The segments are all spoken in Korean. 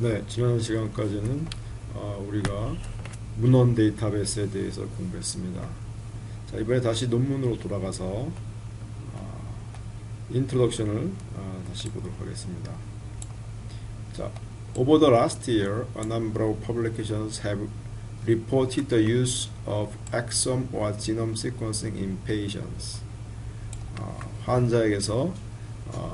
네, 지난 시간까지는 우리가 문헌 데이터베이스에 대해서 공부했습니다. 자, 이번에 다시 논문으로 돌아가서 인트로덕션을 다시 보도록 하겠습니다. 자, over the last year, a number of publications have reported the use of exome or genome sequencing in patients. 환자에게서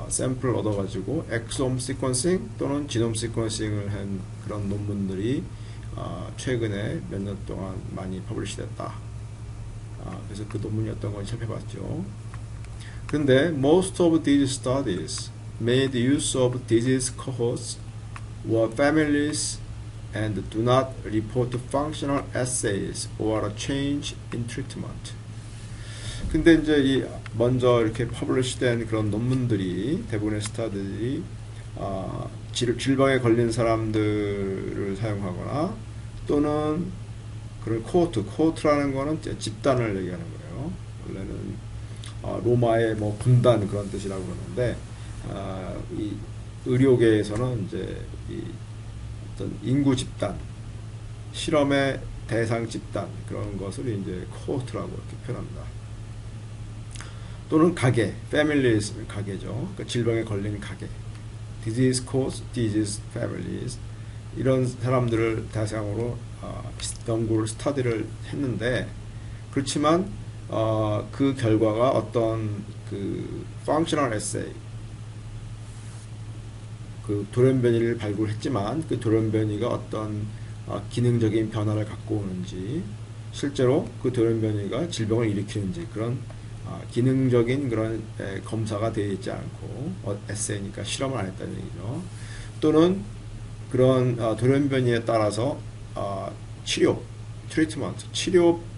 샘플을 얻어가지고 엑솜 시퀀싱 또는 지놈 시퀀싱을 한 그런 논문들이 최근에 몇 년 동안 많이 퍼블리시 됐다. 그래서 그 논문이 어떤 건지 살펴봤죠. 그런데 most of these studies made use of disease cohorts or families and do not report functional assays or a change in treatment. 근데 이제 먼저 이렇게 퍼블리시된 그런 논문들이 대부분의 스타들이 질병에 걸린 사람들을 사용하거나 또는 그런 코호트라는 거는 집단을 얘기하는 거예요. 원래는 로마의 뭐 군단 그런 뜻이라고 그러는데 이 의료계에서는 이제 이 어떤 인구 집단, 실험의 대상 집단 그런 것을 이제 코호트라고 이렇게 표현합니다. 또는 가게, families 가게죠. 그러니까 질병에 걸린 가게, disease cohorts, disease families 이런 사람들을 대상으로 연구를 스터디를 했는데 그렇지만 그 결과가 어떤 그 functional assay 그 돌연변이를 발굴했지만 그 돌연변이가 어떤 기능적인 변화를 갖고 오는지 실제로 그 돌연변이가 질병을 일으키는지 그런 기능적인 그런 검사가 되어 있지 않고 에세이니까 실험을 안 했다는 얘기죠. 또는 그런 돌연변이에 따라서 치료, 트리트먼트,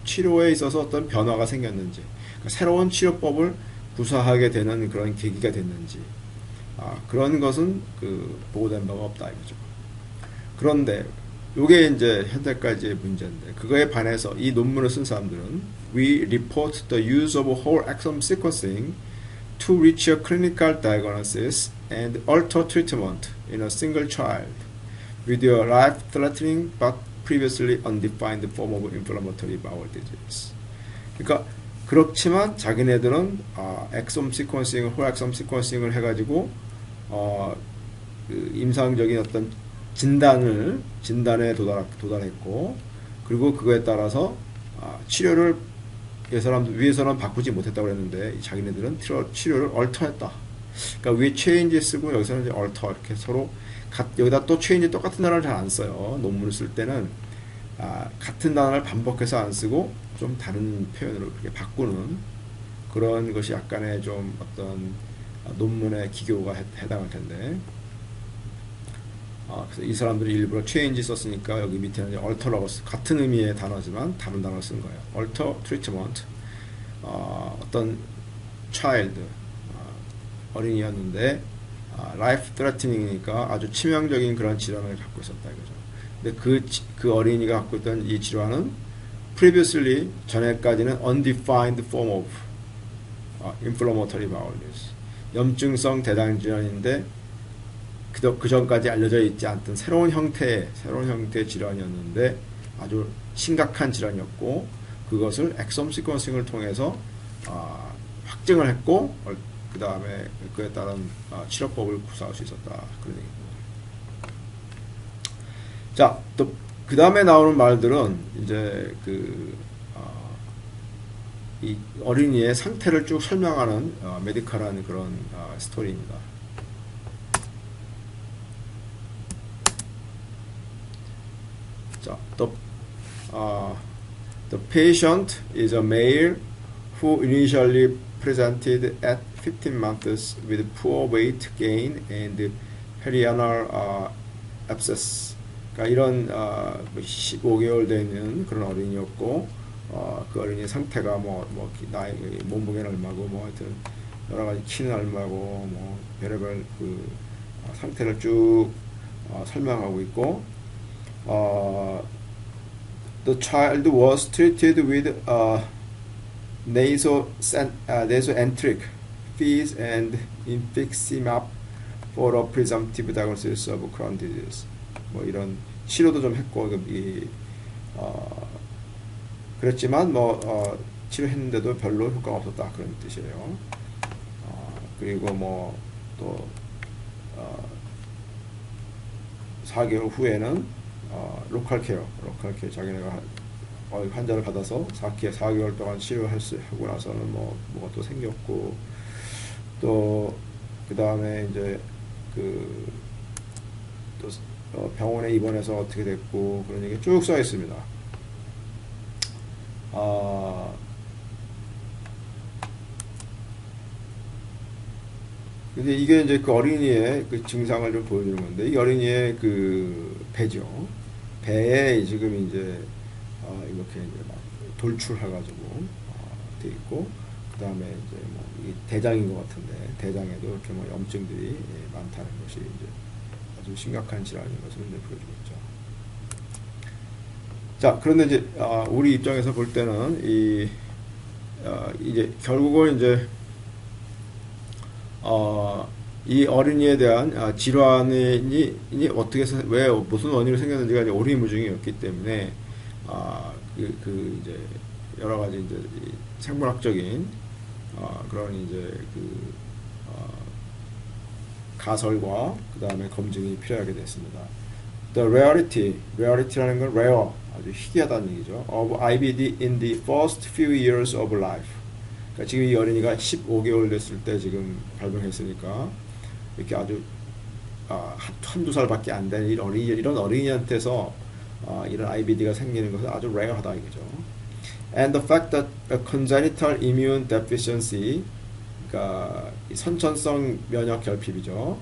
치료에 있어서 어떤 변화가 생겼는지 그러니까 새로운 치료법을 구사하게 되는 그런 계기가 됐는지 그런 것은 보고된 바가 없다 이거죠. 그런데 이게 이제 현재까지의 문제인데 그거에 반해서 이 논문을 쓴 사람들은 We report the use of whole exome sequencing to reach a clinical diagnosis and alter treatment in a single child with a life-threatening but previously undefined form of inflammatory bowel disease. 그러니까 그렇지만 자기네들은 엑솜 시퀀싱을 홀 엑솜 시퀀싱을 해가지고 그 임상적인 어떤 진단에 도달했고 그리고 그거에 따라서 치료를 위에서는 바꾸지 못했다고 했는데 자기네들은 치료를 얼터했다. 그러니까 위에 change 쓰고 여기서는 이제 alter 이렇게 서로 여기다 또 change 똑같은 단어를 잘 안 써요. 논문을 쓸 때는 같은 단어를 반복해서 안 쓰고 좀 다른 표현으로 그렇게 바꾸는 그런 것이 약간의 좀 어떤 논문의 기교가 해당할 텐데 그래서 이 사람들이 일부러 change 썼으니까 여기 밑에는 alter라고 같은 의미의 단어지만 다른 단어를 쓴 거예요. alter treatment 어떤 child 어린이였는데 life threatening이니까 아주 치명적인 그런 질환을 갖고 있었다 이거죠. 근데 그 어린이가 갖고 있던 이 질환은 previously 전에까지는 undefined form of inflammatory bowel disease 염증성 대장 질환인데 그 전까지 알려져 있지 않던 새로운 형태의 질환이었는데 아주 심각한 질환이었고 그것을 엑솜 시퀀싱을 통해서 확증을 했고 그 다음에 그에 따른 치료법을 구사할 수 있었다 그런 얘기입니다. 자, 또 그 다음에 나오는 말들은 이제 이 어린이의 상태를 쭉 설명하는 메디컬한 그런 스토리입니다. 자, the patient is a male who initially presented at 15 months with poor weight gain and perianal abscess. 그러니까 이런 15개월 되는 그런 어린이였고 그 어린이 상태가 나이 몸무게는 얼마고 하여튼 여러 가지 키는 얼마고 별의별 그 상태를 쭉 설명하고 있고 the child was treated with nasoenteric fees and infliximab for a presumptive diagnosis of Crohn's disease. 뭐 이런 치료도 좀 했고 그랬지만 뭐 치료했는데도 별로 효과가 없었다 그런 뜻이에요. 그리고 뭐 또 4개월 후에는 로컬 케어 자기네가 환자를 받아서 4개월 동안 치료할 수 하고 나서는 뭐가 또 생겼고, 또 그 다음에 이제 또 병원에 입원해서 어떻게 됐고 그런 얘기 쭉 써 있습니다. 근데 이게 이제 그 어린이의 그 증상을 좀 보여주는 건데, 이 어린이의 그 배죠. 배에 지금 이제 이렇게 이제 막 돌출해가지고 돼 있고, 그 다음에 이제 뭐 이 대장인 것 같은데 대장에도 이렇게 뭐 염증들이 많다는 것이 이제 아주 심각한 질환인 것을 이제 보여주고 있죠. 자, 그런데 이제 우리 입장에서 볼 때는 이제 결국은 이제 이 어린이에 대한 질환이 어떻게 왜 무슨 원인으로 생겼는지가 이제 오리무중이었기 때문에 이제 여러 가지 이제 생물학적인 그런 이제 가설과 그 다음에 검증이 필요하게 됐습니다. The rarity라는 건 rare, 아주 희귀하다는 얘기죠. Of IBD in the first few years of life. 그러니까 지금 이 어린이가 15개월 됐을 때 지금 발병했으니까 이렇게 아주 한두 살밖에 안 된 이런 어린이한테서 이런 IBD가 생기는 것은 아주 rare하다 이거죠. And the fact that a congenital immune deficiency, 그러니까 선천성 면역 결핍이죠,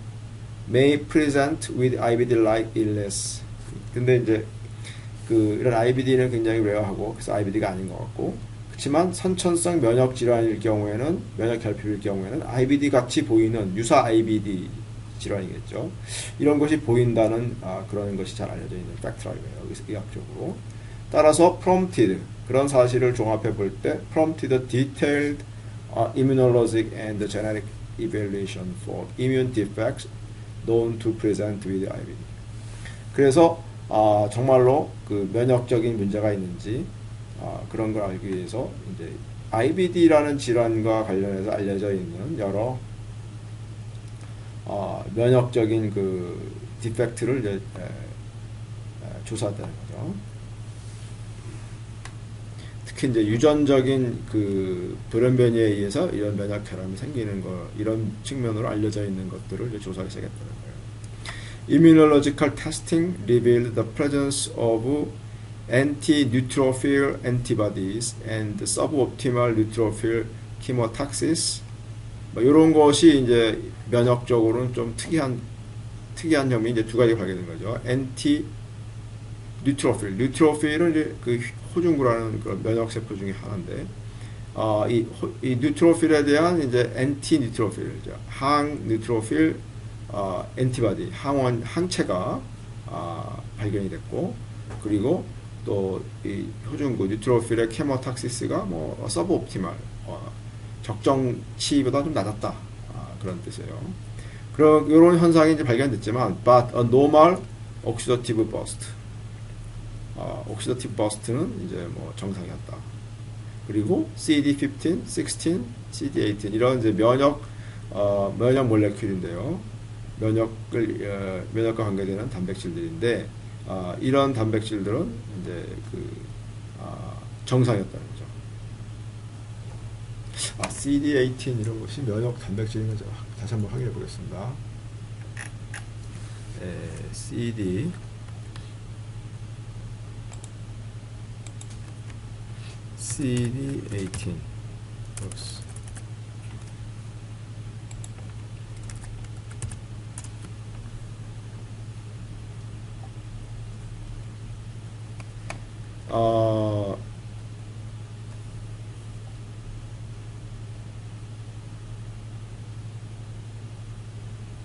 may present with IBD-like illness. 근데 이제 이런 IBD는 굉장히 rare하고 그래서 IBD가 아닌 것 같고, 그렇지만 선천성 면역 질환일 경우에는, 면역 결핍일 경우에는 IBD 같이 보이는 유사 IBD 질환이겠죠. 이런 것이 보인다는 그런 것이 잘 알려져 있는 팩트라고요, 의학적으로. 따라서 prompted, 그런 사실을 종합해 볼 때 prompted detailed immunologic and genetic evaluation for immune defects known to present with IBD. 그래서 정말로 그 면역적인 문제가 있는지 그런 걸 알기 위해서 이제 IBD라는 질환과 관련해서 알려져 있는 여러 면역적인 그 디펙트를 이제 조사한다는 거죠. 특히 이제 유전적인 그 돌연변이에 의해서 이런 면역 결함이 생기는 거, 이런 측면으로 알려져 있는 것들을 이제 조사하기 시작했다는 거예요. Immunological testing revealed the presence of anti-neutrophil antibodies and suboptimal neutrophil chemotaxis. 뭐 이런 것이 이제 면역적으로는 좀 특이한 점이 이제 두 가지 발견된 거죠. 뉴트로필은 이제 그 호중구라는 그 면역세포 중에 하나인데, 이 뉴트로필에 대한 이제 엔티뉴트로필, 항뉴트로필 엔티바디, 항체가 발견이 됐고, 그리고 또 이 호중구 뉴트로필의 케모탁시스가 뭐 서브옵티멀, 적정치보다 좀 낮았다, 그런 뜻이에요. 그런 이런 현상이 이제 발견됐지만, but a normal oxidative burst, 옥시다티브 버스트는 이제 뭐 정상이었다. 그리고 CD15, 16, CD18 이런 이제 면역 몰레큘인데요. 면역과 관계되는 단백질들인데, 이런 단백질들은 이제 정상이었다는 거죠. CD18 이런 것이 면역 단백질인 거죠. 다시 한번 확인해 보겠습니다. CD18. Oops.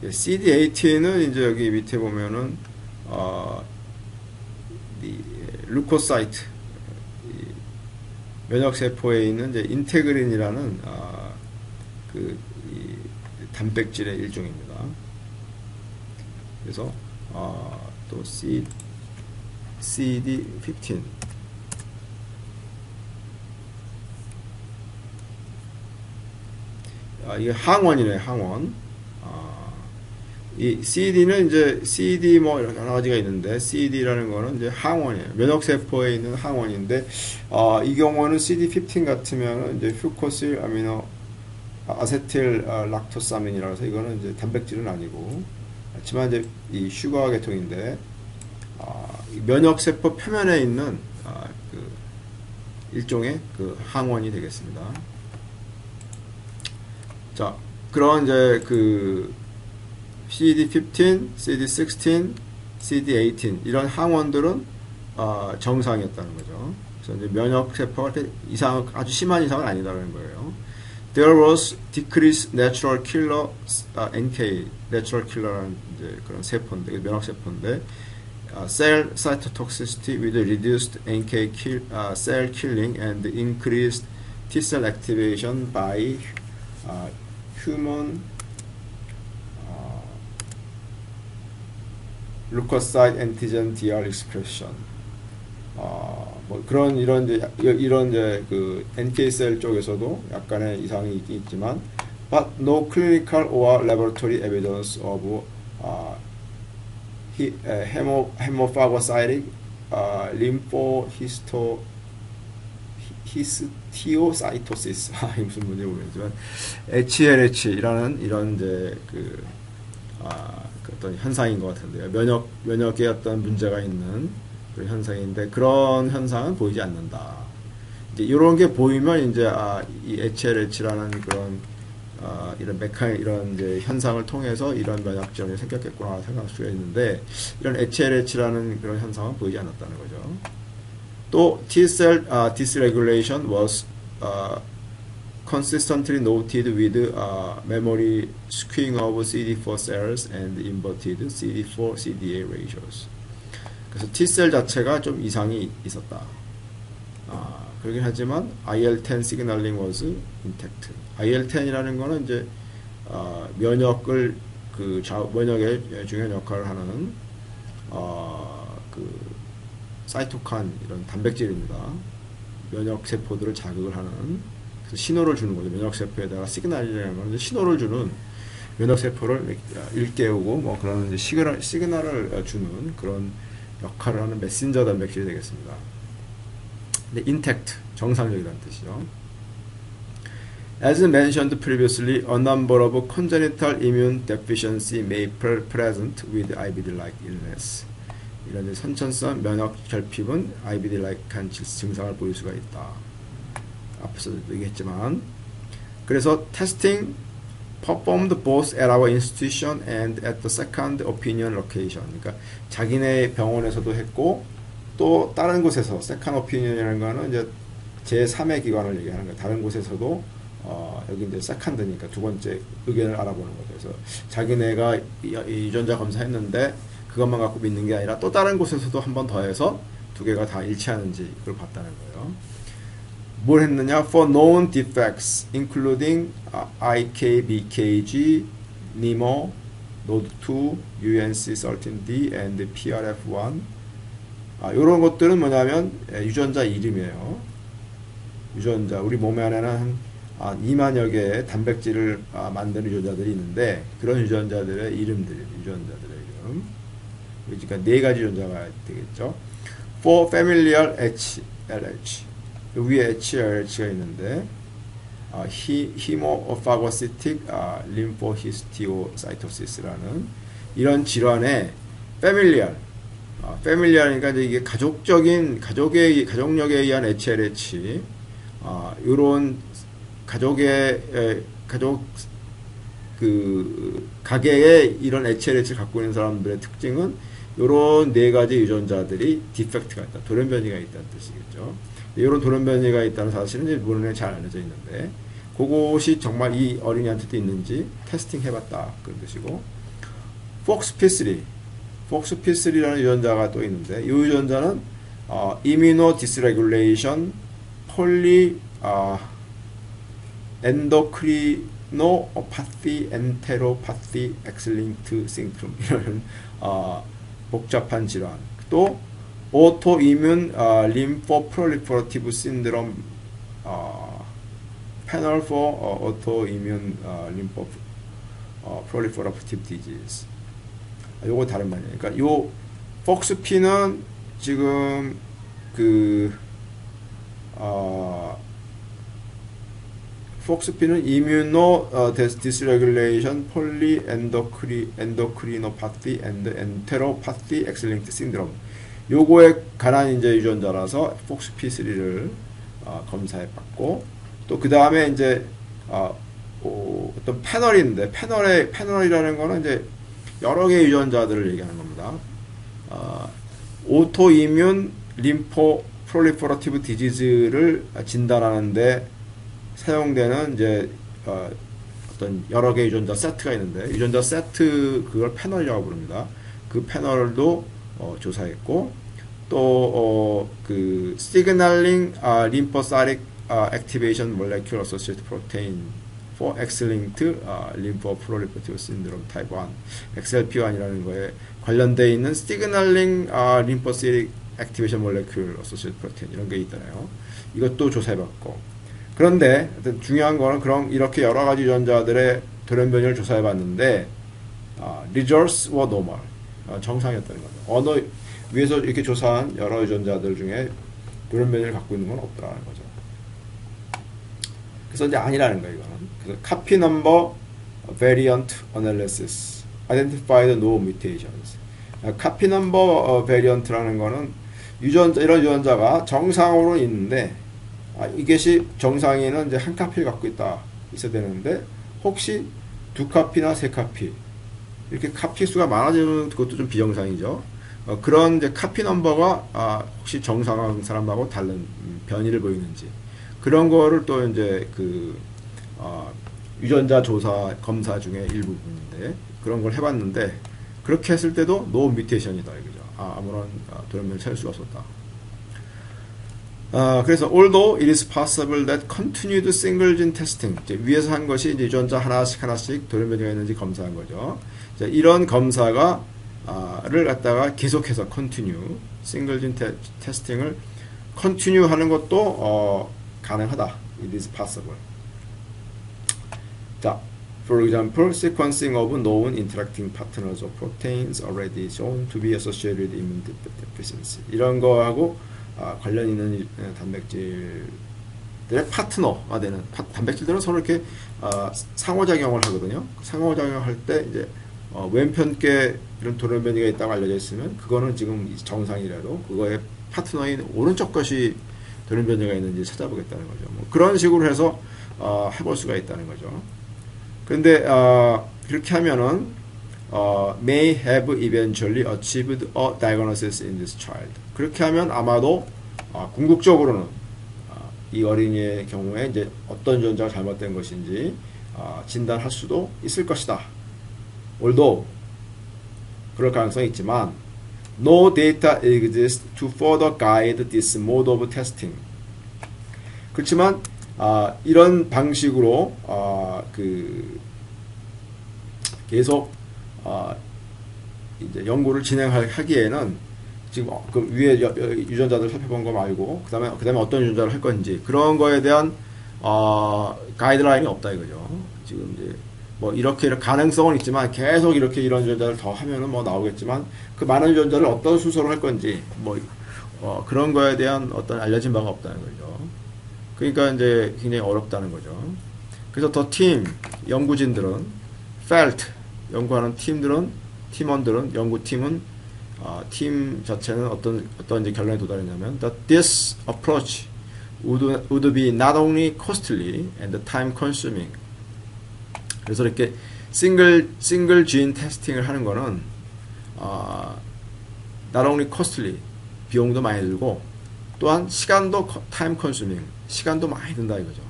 CD18은 이제 여기 밑에 보면은 루코사이트, 면역세포에 있는 이제 인테그린이라는 이 단백질의 일종입니다. 그래서 또 CD15. 이게 항원이네, 항원. 이 CD는 이제 CD 뭐 여러 가지가 있는데 CD라는 거는 이제 항원이에요. 면역세포에 있는 항원인데 이 경우는 CD15 같으면 이제 퓨코실 아미노 아세틸 락토사민이라서 이거는 이제 단백질은 아니고 하지만 이제 이 슈가 계통인데 면역세포 표면에 있는 그 일종의 그 항원이 되겠습니다. 자, 그런 이제 그 CD15, CD16, CD18 이런 항원들은 정상이었다는 거죠. 그래서 이제 면역세포가 이상 아주 심한 이상은 아니다라는 거예요. There was decreased natural killer NK, natural killer라는 이제 그런 세포인데 면역세포인데 cell cytotoxicity with reduced NK cell killing and increased T cell activation by human leukocyte antigen DR expression. 뭐 그런 이런 이제 그 NK 셀 쪽에서도 약간의 이상이 있긴 있지만, but no clinical or laboratory evidence of hemophagocytic histiocytosis. 무슨 문제인지 모르겠지만 HLH라는 이런 이제 그 어떤 현상인 것 같은데요. 면역에 어떤 문제가 있는 그런 현상인데 그런 현상은 보이지 않는다. 이제 이런 게 보이면 이제 이 HLH라는 그런 이런 이런 이제 현상을 통해서 이런 면역 질환이 생겼겠구나 생각할 수가 있는데 이런 HLH라는 그런 현상은 보이지 않았다는 거죠. 또 T-cell dysregulation was consistently noted with memory skewing of CD4 cells and inverted CD4 CD8 ratios. 그래서 T셀 자체가 좀 이상이 있었다. 그러긴 하지만 IL-10 signaling was intact. IL-10이라는 거는 이제 면역을 면역에 중요한 역할을 하는 그 사이토칸 이런 단백질입니다. 면역 세포들을 자극을 하는 그래서 신호를 주는 거죠. 면역 세포에다가 시그널이라는 건 신호를 주는 면역 세포를 일깨우고 뭐 그런 이제 시그널을 주는 그런 역할을 하는 메신저 단백질이 되겠습니다. 근데 intact 정상적이라는 뜻이죠. As mentioned previously, a number of congenital immune deficiency may present with IBD-like illness. 이런 선천성 면역 결핍은 IBD-like한 증상을 보일 수가 있다. 앞서도 얘기했지만, 그래서 testing performed both at our institution and at the second opinion location. 그러니까 자기네 병원에서도 했고 또 다른 곳에서 second opinion이라는 거는 이제 제3의 기관을 얘기하는 거예요. 다른 곳에서도 여기 이제 second니까 두 번째 의견을 알아보는 거죠. 그래서 자기네가 유전자 검사했는데 그것만 갖고 믿는 게 아니라 또 다른 곳에서도 한 번 더 해서 두 개가 다 일치하는지 그걸 봤다는 거예요. 뭘 했느냐? For known defects, including IKBKG, NEMO, NOD2, UNC13D, and PRF1. 이런 것들은 뭐냐면 유전자 이름이에요. 유전자, 우리 몸 안에는 한 2만여 개의 단백질을 만드는 유전자들이 있는데 그런 유전자들의 이름들이 유전자들의 이름. 그러니까 네 가지 유전자가 되겠죠. For familial HLH. 위에 HLH가 있는데 hemophagocytic lymphohistiocytosis라는 이런 질환에 familiar이니까 이게 가족력에 의한 HLH 요런 가게에 이런 HLH를 갖고 있는 사람들의 특징은 요런 네 가지 유전자들이 디펙트가 있다. 돌연변이가 있다는 뜻이겠죠. 이런 돌연변이가 있다는 사실은 물론에 잘 알려져 있는데 그것이 정말 이 어린이한테도 있는지 테스팅 해봤다 그런 뜻이고, FOXP3라는 유전자가 또 있는데 이 유전자는 Immuno Dysregulation Poly Endocrinopathy Enteropathy X-linked Syndrome 이런 복잡한 질환. 또 오토이뮨 림포프롤리퍼러티브 신드롬 패널 for autoimmune lymphoproliferative disease. 요거 다른 말이에요. 그러니까 요 폭스피는 지금 폭스피는 immuno dysregulation, polyendocrinopathy and enteropathy X-linked syndrome. 요거에 관한 이제 유전자라서 폭스피3를 검사해 봤고, 또 그 다음에 이제 어떤 패널인데, 패널이라는 거는 이제 여러 개의 유전자들을 얘기하는 겁니다. 오토이뮨 림포 프롤리퍼러티브 디지즈를 진단하는데 사용되는 이제 어떤 여러 개의 유전자 세트가 있는데, 유전자 세트 그걸 패널이라고 부릅니다. 그 패널도 조사했고, 또 그 시그널링 림포사이틱 activation molecule associated protein for X-linked lymphoproliferative syndrome type 1 XLP1이라는 거에 관련되어 있는 시그널링 lymphocytic activation molecule associated protein 이런 게 있잖아요. 이것도 조사해봤고, 그런데 중요한 거는 그럼 이렇게 여러 가지 유전자들의 돌연변이를 조사해봤는데 results were normal, 정상이었다는 거죠. 어느 위에서 이렇게 조사한 여러 유전자들 중에 돌연변이를 갖고 있는 건 없더라는 거죠. 그래서 이제 아니라는 거예요, 이거는. 그래서 copy number variant analysis identified no mutations. copy number variant라는 거는 이런 유전자가 정상으로 있는데, 이것이 정상에는 이제 한 카피를 갖고 있어야 되는데, 혹시 두 카피나 세 카피, 이렇게 카피 수가 많아지는 것도 좀 비정상이죠. 그런 이제 카피 넘버가 혹시 정상한 사람하고 다른 변이를 보이는지, 그런 거를 또 이제 유전자 조사 검사 중에 일부분인데, 그런 걸 해봤는데, 그렇게 했을 때도 no mutation이다 이거죠. 아무런 돌연변이를 찾을 수가 없었다. 그래서 although it is possible that continued single gene testing, 이제 위에서 한 것이 이제 유전자 하나씩 돌연변이가 있는지 검사한 거죠. 자, 이런 검사가 를 갖다가 계속해서 continue single gene testing을 continue 하는 것도 가능하다. It is possible. 자, for example, sequencing of known interacting partners of proteins already shown to be associated with immune deficiency. 이런 거하고 관련 있는 단백질들의 파트너가 되는 단백질들은 서로 이렇게 상호작용을 하거든요. 상호작용을 할 때 이제 왼편께 이런 돌연변이가 있다고 알려져 있으면 그거는 지금 정상이라도 그거의 파트너인 오른쪽 것이 돌연변이가 있는지 찾아보겠다는 거죠. 뭐 그런 식으로 해서 해볼 수가 있다는 거죠. 그런데 그렇게 하면은 may have eventually achieved a diagnosis in this child. 그렇게 하면 아마도 궁극적으로는 이 어린이의 경우에 이제 어떤 유전자가 잘못된 것인지 진단할 수도 있을 것이다. although 그럴 가능성이 있지만 no data exists to further guide this mode of testing. 그렇지만 이런 방식으로 계속 이제 연구를 진행하기에는 지금 그 위에 유전자들 살펴본 거 말고 그다음에 어떤 유전자를 할 건지 그런 거에 대한 가이드라인이 없다 이거죠. 지금 이제 뭐 이렇게 가능성은 있지만 계속 이렇게 이런 유전자를 더 하면은 뭐 나오겠지만 그 많은 유전자를 어떤 순서로 할 건지 뭐 그런 거에 대한 어떤 알려진 바가 없다는 거죠. 그러니까 이제 굉장히 어렵다는 거죠. 그래서 더 팀 연구진들은 felt 연구하는 팀원들은 연구팀은 팀 자체는 어떤 이제 결론에 도달했냐면 that this approach would be not only costly and time consuming. 그래서 이렇게 싱글 gene 테스팅을 하는 거는 not only costly 비용도 많이 들고 또한 시간도 time consuming 시간도 많이 든다 이거죠.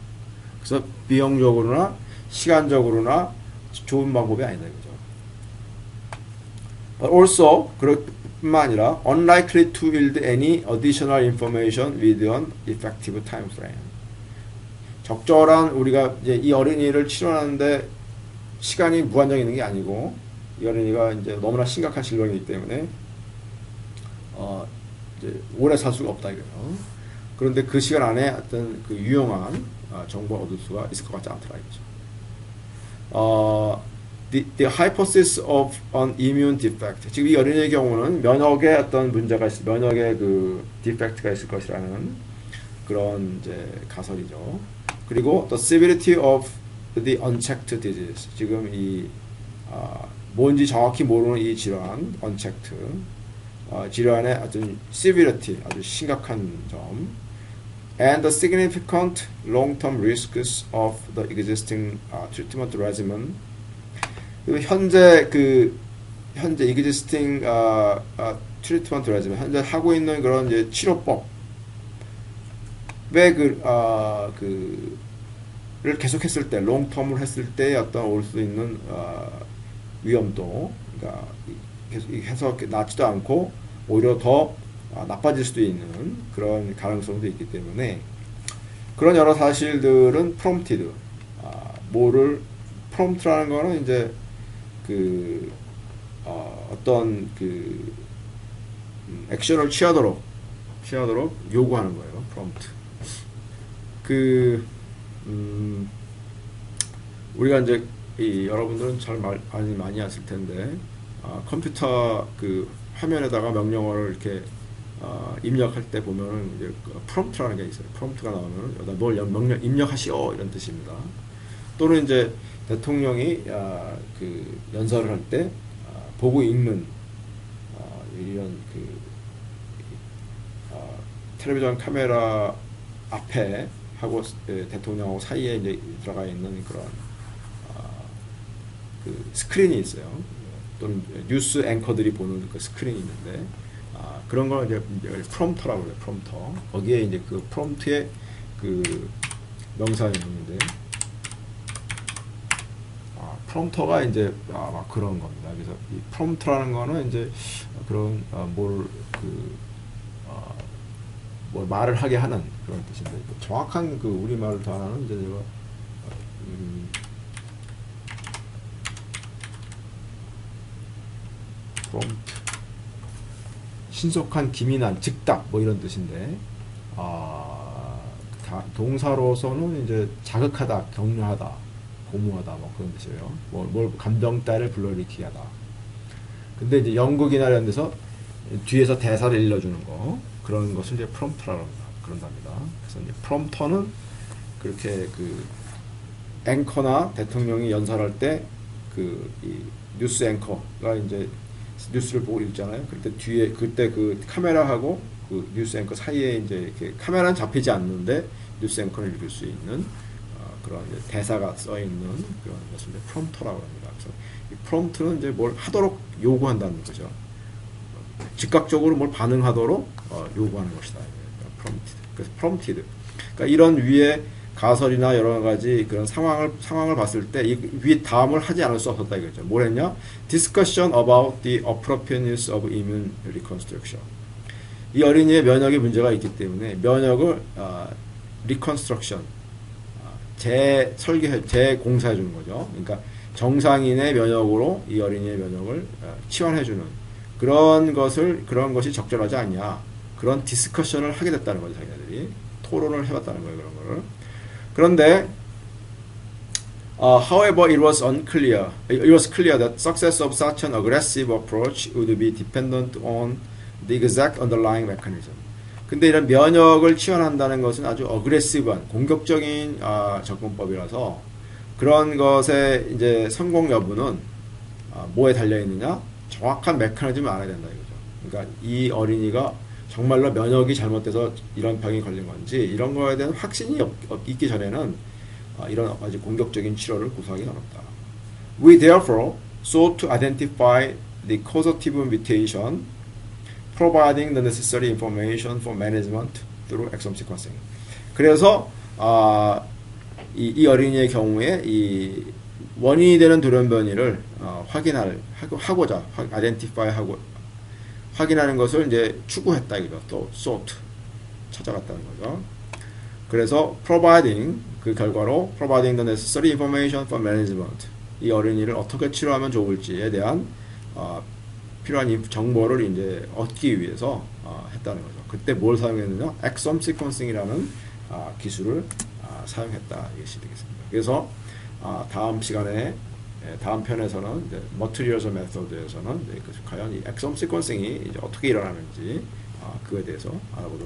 그래서 비용적으로나 시간적으로나 좋은 방법이 아니다 이거죠. But also 그뿐만 아니라 unlikely to yield any additional information with an effective time frame. 적절한 우리가 이제 이 어린이를 치료하는데 시간이 무한정 있는 게 아니고 이 어린이가 이제 너무나 심각한 질병이기 때문에 이제 오래 살 수가 없다 이거예요. 그런데 그 시간 안에 어떤 그 유용한 정보를 얻을 수가 있을 것 같지 않더라 이거죠. The hypothesis of an immune defect. 지금 이 어린이의 경우는 면역에 어떤 문제가 있을, 면역에 그 디펙트가 있을 것이라는 그런 이제 가설이죠. 그리고 the severity of the unchecked disease. 지금 이 뭔지 정확히 모르는 이 질환, unchecked 질환의 어떤 severity, 아주 심각한 점, and the significant long-term risks of the existing treatment regimen. 현재 existing treatment regimen, 현재 하고 있는 그런 이제 치료법 를 계속했을 때, 롱텀을 했을 때 어떤 올 수 있는 위험도, 그러니까 계속 해서 낫지도 않고 오히려 더 나빠질 수도 있는 그런 가능성도 있기 때문에 그런 여러 사실들은 prompted, prompt라는 거는 이제 어떤 액션을 취하도록 요구하는 거예요. prompt. 우리가 이제 여러분들은 잘 많이 아실 텐데 컴퓨터 화면에다가 명령어를 이렇게 입력할 때 보면은 이제 prompt라는 게 있어요. prompt가 나오면 여기다 뭘 명령 입력하시오 이런 뜻입니다. 또는 이제 대통령이 연설을 할 때 보고 읽는 이런 텔레비전 카메라 앞에 하고 대통령하고 사이에 이제 들어가 있는 그런 스크린이 있어요. 또는 뉴스 앵커들이 보는 그 스크린이 있는데 그런 걸 이제 프롬프터라고 그래요. 프롬프터. 거기에 이제 그 프롬프트에 명사가 있는데 프롬프터가 이제 막 그런 겁니다. 그래서 이 프롬프트라는 거는 이제 그런 뭘 말을 하게 하는 그런 뜻인데 정확한 우리말을 다하는 이제 제가 프롬프트 신속한 기민한 즉답 뭐 이런 뜻인데 동사로서는 이제 자극하다, 격려하다, 고무하다 뭐 그런 뜻이에요. 뭘 감정 따를 불러일으키게 하다. 근데 이제 연극이나 이런 데서 뒤에서 대사를 일러주는 거 그런 것을 이제 프롬프터라고 그런답니다. 그래서 이제 프롬프터는 그렇게 앵커나 대통령이 연설할 때 이 뉴스 앵커가 이제 뉴스를 보고 읽잖아요. 그때 카메라하고 뉴스 앵커 사이에 이제 이렇게 카메라는 잡히지 않는데 뉴스 앵커를 읽을 수 있는 그런 이제 대사가 써 있는 그런 것을 이제 프롬프터라고 합니다. 그래서 이 프롬프트는 이제 뭘 하도록 요구한다는 거죠. 즉각적으로 뭘 반응하도록 요구하는 것이다. 그래서 prompted. 그러니까 이런 위에 가설이나 여러 가지 그런 상황을 봤을 때 이 위에 다음을 하지 않을 수 없었다 이거죠. 뭘 했냐? Discussion about the appropriateness of immune reconstruction. 이 어린이의 면역에 문제가 있기 때문에 면역을 reconstruction, 재공사해 주는 거죠. 그러니까 정상인의 면역으로 이 어린이의 면역을 치환해 주는 그런 것이 적절하지 않냐. 그런 디스커션을 하게 됐다는 거죠. 자기네들이 토론을 해봤다는 거예요. 그런 거를. 그런데 however, it was clear that success of such an aggressive approach would be dependent on the exact underlying mechanism. 근데 이런 면역을 치환한다는 것은 아주 어그레시브한 공격적인 접근법이라서 그런 것의 이제 성공 여부는 뭐에 달려 있느냐? 정확한 메커니즘을 알아야 된다 이거죠. 그러니까 이 어린이가 정말로 면역이 잘못돼서 이런 병이 걸린 건지 이런 거에 대한 확신이 있기 전에는 이런 아주 공격적인 치료를 구사하기 어렵다. We therefore sought to identify the causative mutation, providing the necessary information for management through exome sequencing. 그래서 이 어린이의 경우에 이 원인이 되는 돌연변이를 하고자 확인하는 것을 이제 추구했다 이거죠. 또 sought 찾아갔다는 거죠. 그래서 providing 그 결과로 providing the necessary information for management 이 어린이를 어떻게 치료하면 좋을지에 대한 필요한 정보를 이제 얻기 위해서 했다는 거죠. 그때 뭘 사용했느냐? exome sequencing이라는 기술을 사용했다 이것이 되겠습니다. 그래서 다음 시간에 다음 편에서는 이제 materials method에서는 과연 이 exome sequencing이 이제 어떻게 일어나는지 그거에 대해서 알아보도록.